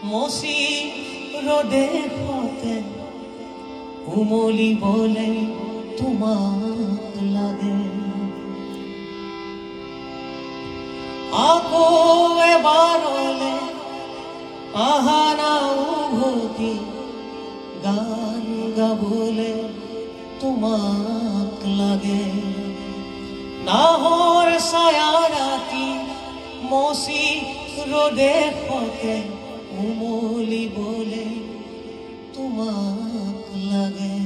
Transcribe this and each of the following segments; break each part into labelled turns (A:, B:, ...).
A: মচি ৰ'দে ফতে উমলিবলৈ তোমাক লাগে। আকৌ এবাৰলে আহা না উভতি গান গাবলে তোমাক লাগে। নাহৰ ছায়া ৰাতি মচি ৰ'দে ফতে উমলিবলৈ তোমাক লাগে।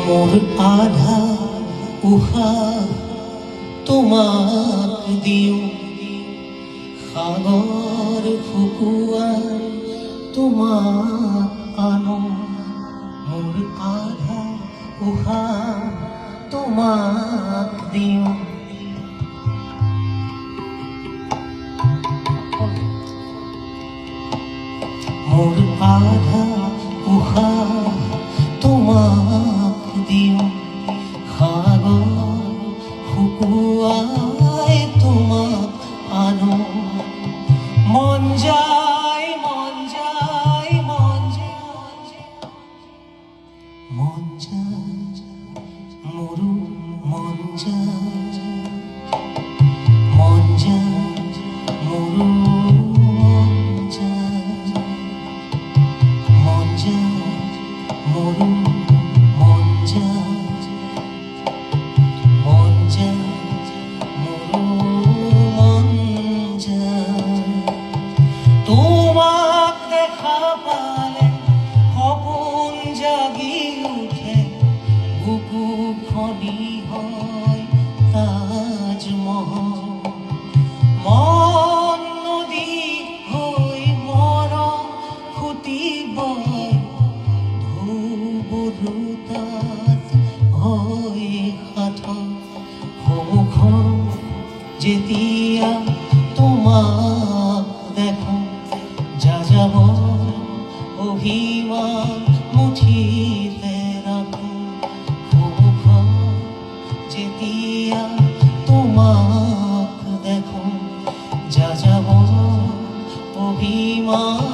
A: মোৰ আধা উশাহ তোমাক দিওঁ, সাগৰ শুকুৱাই তোমাক আনো। মোৰ আধা উশাহ তোমাক দিওঁ, মোৰ আধা উশাহ তোমাক দিওঁ, সাগৰ শুকুৱাই তোমাক আনো। মন যায় মন যায় মন যায় মন যায় মোৰো মন যায়, মন যায় মোৰো মন যায়, মন যায় মোৰো মন যায়, মন যায় মোৰো মন যায়। তোমাক দেখা পালে সপোন জাগি উঠে, বুকু খনি হয় তাজমহল। মন নদী হৈ মৰম ফুটি বয়, ধুবুৰুতাত হৈ সাঁথৰ। সন্মুখত যেতিয়া তোমাক দেখো, যাযাবৰ অভিমান মুঠিতে ৰাখো। সন্মুখত যেতিয়া তোমাক দেখো, যাযাবৰ অভিমান